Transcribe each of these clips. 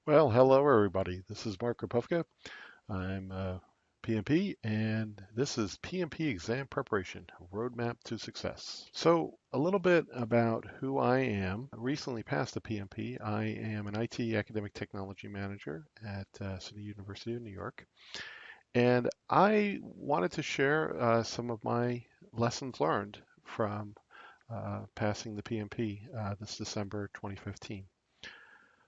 Well, hello everybody. This is Mark Rapufka. I'm PMP, and this is PMP Exam Preparation, Roadmap to Success. So, a little bit about who I am. I recently passed the PMP. I am an IT Academic Technology Manager at City University of New York, and I wanted to share some of my lessons learned from passing the PMP this December 2015.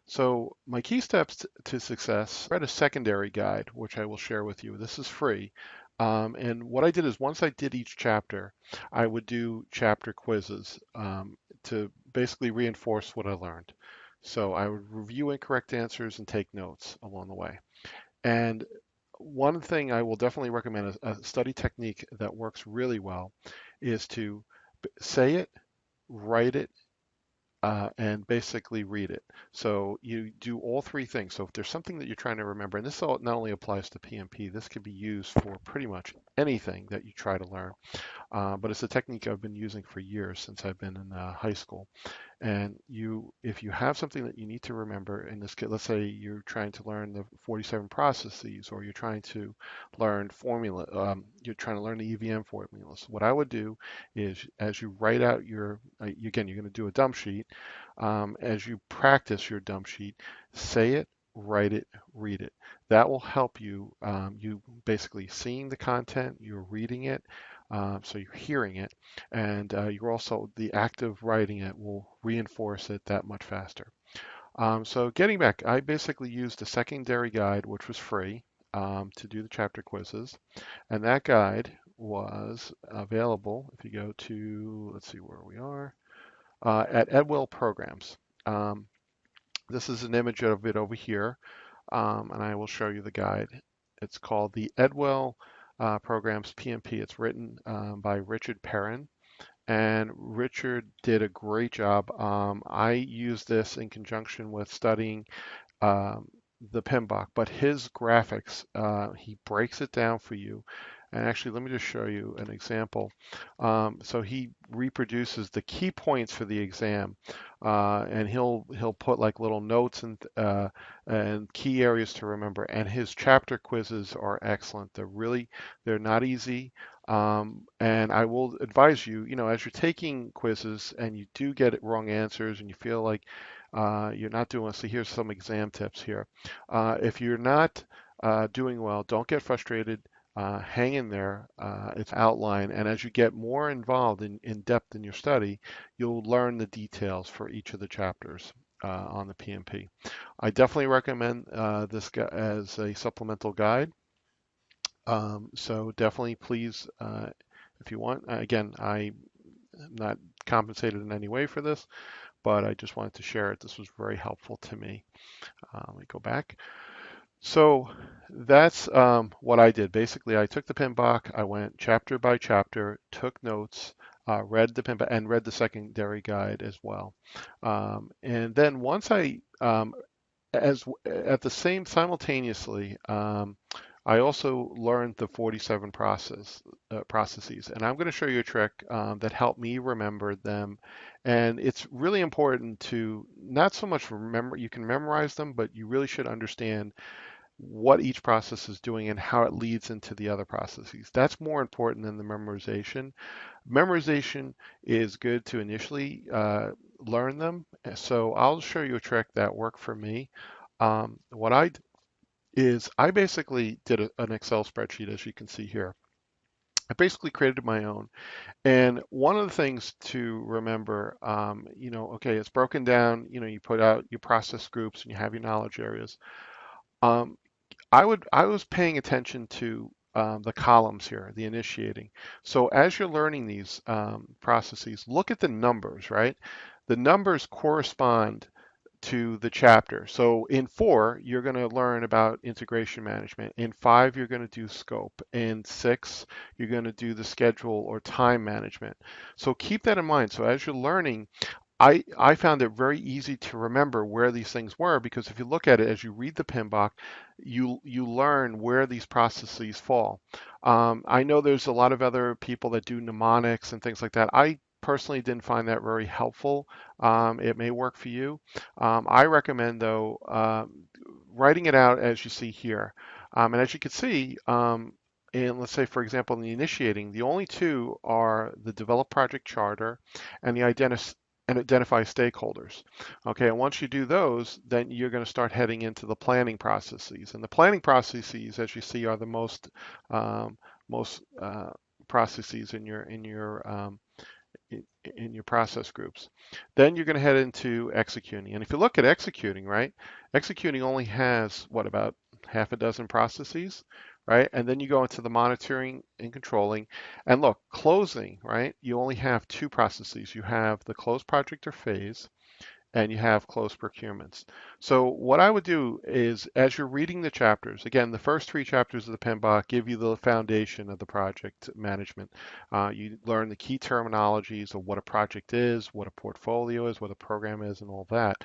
So my key steps to success, I read a secondary guide, which I will share with you. This is free. And what I did is once I did each chapter, I would do chapter quizzes to basically reinforce what I learned. So I would review incorrect answers and take notes along the way. And one thing I will definitely recommend, a study technique that works really well, is to say it, write it, and basically read it. So you do all three things. So if there's something that you're trying to remember, and this not only applies to PMP, this can be used for pretty much anything that you try to learn. But it's a technique I've been using for years since I've been in high school. And if you have something that you need to remember in this case, let's say you're trying to learn the 47 processes, or you're trying to learn you're trying to learn the EVM formulas. What I would do is, as you write out again, you're going to do a dump sheet. As you practice your dump sheet, say it, write it, read it. That will help you. You basically seeing the content, you're reading it, so you're hearing it, and you're also the act of writing it will reinforce it that much faster. So getting back, I basically used a secondary guide, which was free, to do the chapter quizzes, and that guide was available if you go to, let's see where we are, at Edwell Programs. Um, this is an image of it over here, and I will show you the guide. It's called the Edwell Programs PMP. It's written by Richard Perrin, and Richard did a great job. I use this in conjunction with studying um, the PMBOK, but his graphics, he breaks it down for you. And actually, let me just show you an example. So he reproduces the key points for the exam, and he'll put like little notes and key areas to remember. And his chapter quizzes are excellent. They're not easy. And I will advise you, as you're taking quizzes and you do get it wrong answers and you feel like you're not doing well. So here's some exam tips here. If you're not doing well, don't get frustrated. Hang in there. It's outline, and as you get more involved in depth in your study, you'll learn the details for each of the chapters on the PMP. I definitely recommend this as a supplemental guide. So definitely, please, if you want. Again, I'm not compensated in any way for this, but I just wanted to share it. This was very helpful to me. Let me go back. So that's what I did. Basically, I took the PMBOK, I went chapter by chapter, took notes, read the PMBOK, and read the secondary guide as well. And then once as at the same simultaneously, I also learned the 47 processes, and I'm going to show you a trick that helped me remember them. And it's really important to not so much remember, you can memorize them, but you really should understand what each process is doing and how it leads into the other processes. That's more important than the memorization. Memorization is good to initially learn them. So I'll show you a trick that worked for me. What I is I basically did an Excel spreadsheet, as you can see here. I basically created my own. And one of the things to remember, okay, it's broken down, you put out your process groups and you have your knowledge areas. Um, I was paying attention to the columns here, the initiating. So as you're learning these processes, look at the numbers, right? The numbers correspond to the chapter. So in 4, you're going to learn about integration management. In 5, you're going to do scope. In 6, you're going to do the schedule or time management. So keep that in mind. So as you're learning, I found it very easy to remember where these things were, because if you look at it as you read the PMBOK, you learn where these processes fall. I know there's a lot of other people that do mnemonics and things like that. I personally didn't find that very helpful. It may work for you. I recommend, though, writing it out as you see here. And as you can see, and let's say, for example, in the initiating, the only two are the develop project charter and the identify stakeholders. Okay, and once you do those, then you're going to start heading into the planning processes. And the planning processes, as you see, are the um, most processes in your process groups. Then you're going to head into executing. And if you look at executing, right, executing only has what, about half a dozen processes, right? And then you go into the monitoring and controlling. And look, closing, right? You only have two processes. You have the close project or phase, and you have close procurements. So what I would do is, as you're reading the chapters, again, the first three chapters of the PMBOK give you the foundation of the project management. You learn the key terminologies of what a project is, what a portfolio is, what a program is, and all that.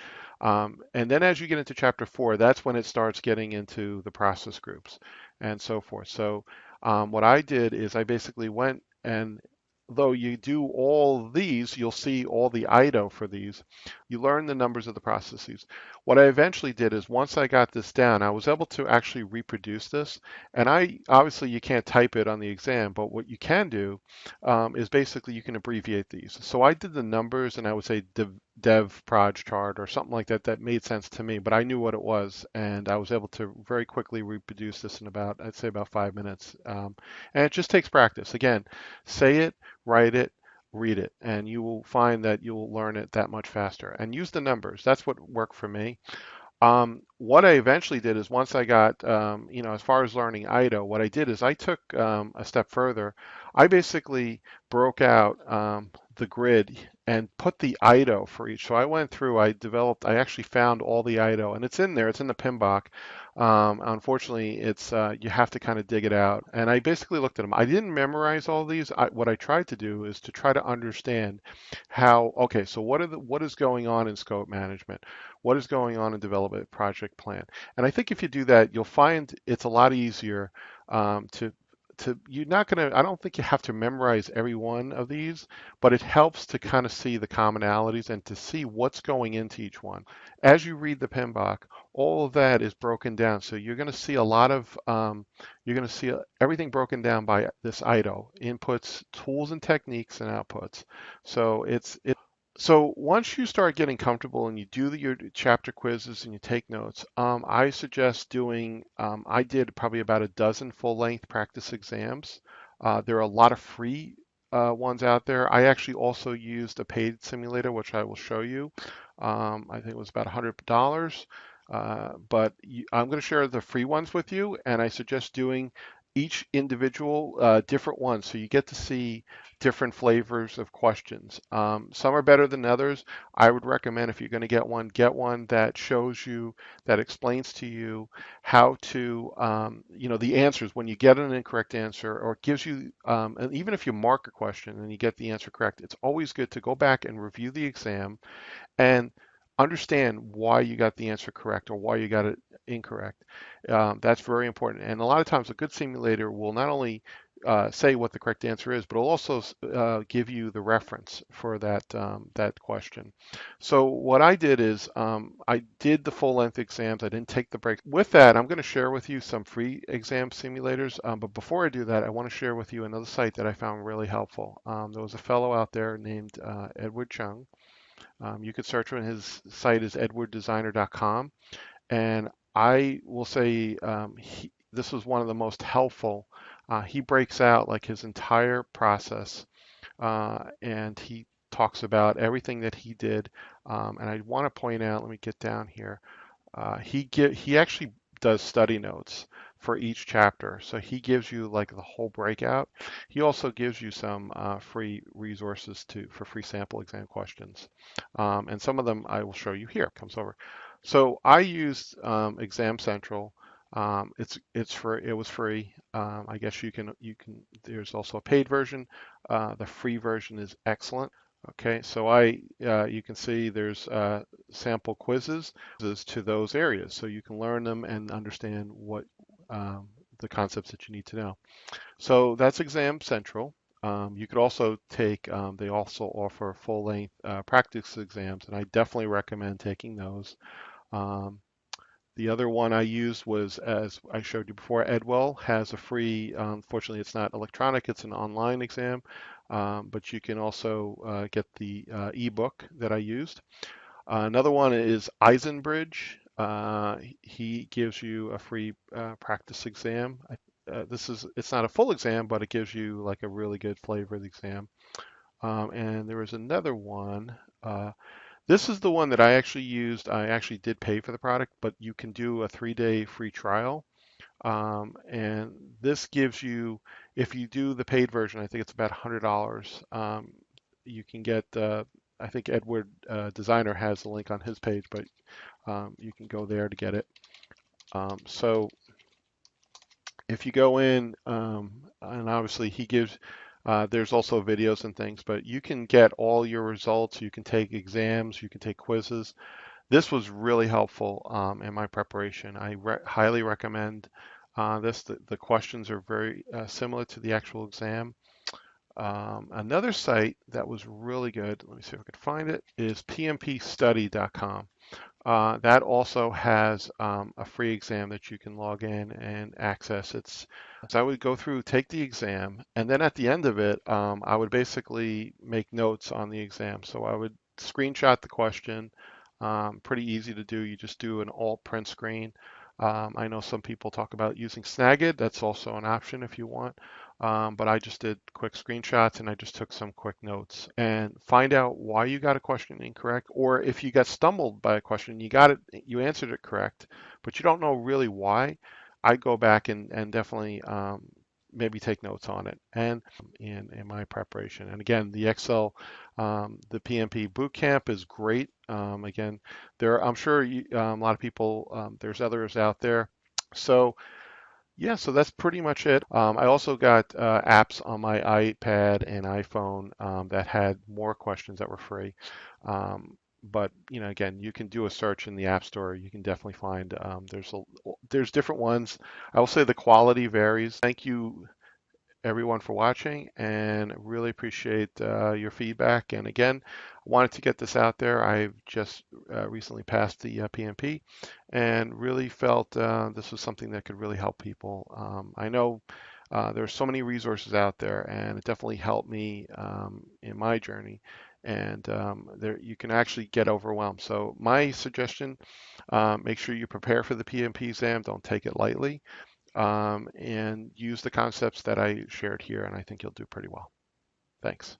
And then as you get into chapter 4, that's when it starts getting into the process groups and so forth. So what I did is I basically went and though you do all these, you'll see all the IDO for these. You learn the numbers of the processes. What I eventually did is once I got this down, I was able to actually reproduce this. And I obviously you can't type it on the exam, but what you can do is basically you can abbreviate these. So I did the numbers and I would say dev proj chart or something like that that made sense to me, but I knew what it was and I was able to very quickly reproduce this in about, I'd say about 5 minutes. And it just takes practice. Again, say it, write it, read it, and you will find that you'll learn it that much faster. And use the numbers. That's what worked for me. What I eventually did is once I got, as far as learning IDO, what I did is I took a step further. I basically broke out the grid and put the IDO for each. So I went through, I actually found all the IDO, and it's in there. It's in the PMBOK. Unfortunately, it's you have to kind of dig it out. And I basically looked at them. I didn't memorize all these. What I tried to do is to try to understand how. Okay, so what is going on in scope management? What is going on in development project plan? And I think if you do that, you'll find it's a lot easier to you're not going to I don't think you have to memorize every one of these, but it helps to kind of see the commonalities and to see what's going into each one. As you read the PMBOK, all of that is broken down. So you're going to see a lot of you're going to see everything broken down by this IDO, inputs, tools and techniques, and outputs. So so once you start getting comfortable and you do your chapter quizzes and you take notes, I suggest doing, I did probably about a dozen full-length practice exams. There are a lot of free ones out there. I actually also used a paid simulator, which I will show you. I think it was about $100. I'm going to share the free ones with you, and I suggest doing each individual different ones so you get to see different flavors of questions. Some are better than others. I would recommend if you're going to get one that shows you, that explains to you how to, the answers when you get an incorrect answer, or it gives you, and even if you mark a question and you get the answer correct, it's always good to go back and review the exam and understand why you got the answer correct or why you got it incorrect. That's very important. And a lot of times, a good simulator will not only say what the correct answer is, but it'll also give you the reference for that question. So what I did is I did the full-length exams. I didn't take the break. With that, I'm going to share with you some free exam simulators. But before I do that, I want to share with you another site that I found really helpful. There was a fellow out there named Edward Chung. You could search on his site is edwarddesigner.com. And I will say this was one of the most helpful. He breaks out like his entire process and he talks about everything that he did. And I want to point out, let me get down here. He actually does study notes for each chapter. So he gives you like the whole breakout. He also gives you some free resources for free sample exam questions. And some of them I will show you here. Comes over. So I used Exam Central. It was free. I guess there's also a paid version. The free version is excellent. Okay, so you can see there's sample quizzes to those areas, so you can learn them and understand what the concepts that you need to know. So that's Exam Central. You could also take, they also offer full-length practice exams, and I definitely recommend taking those. Um, The other one I used was, as I showed you before, Edwell has a free, unfortunately it's not electronic, it's an online exam, but you can also get the ebook that I used. Another one is Eisenbridge. He gives you a free practice exam. It's not a full exam, but it gives you like a really good flavor of the exam. And there was another one. This is the one that I actually used. I actually did pay for the product, but you can do a 3-day free trial. And this gives you, if you do the paid version, I think it's about $100. You can get, I think Edward Designer has the link on his page, but you can go there to get it. So if you go in, and obviously he gives, there's also videos and things, but you can get all your results. You can take exams, you can take quizzes. This was really helpful in my preparation. I highly recommend this. The questions are very similar to the actual exam. Another site that was really good, let me see if I can find it, is pmpstudy.com. That also has a free exam that you can log in and access. So I would go through, take the exam, and then at the end of it, I would basically make notes on the exam. So I would screenshot the question. Pretty easy to do. You just do an alt print screen. I know some people talk about using Snagit. That's also an option if you want. But I just did quick screenshots and I just took some quick notes and find out why you got a question incorrect, or if you got stumbled by a question, you got it, you answered it correct, but you don't know really why. I'd go back and definitely maybe take notes on it and in my preparation. And again, the Excel, the PMP bootcamp is great. Again, I'm sure a lot of people, there's others out there. So yeah, so that's pretty much it. I also got apps on my iPad and iPhone that had more questions that were free. But again, you can do a search in the App Store. You can definitely find there's different ones. I will say the quality varies. Thank you everyone for watching and really appreciate your feedback. And again, I wanted to get this out there. I've just recently passed the PMP and really felt this was something that could really help people. I know there's so many resources out there and it definitely helped me in my journey. And there you can actually get overwhelmed. So my suggestion, make sure you prepare for the PMP exam. Don't take it lightly and use the concepts that I shared here, and I think you'll do pretty well. Thanks.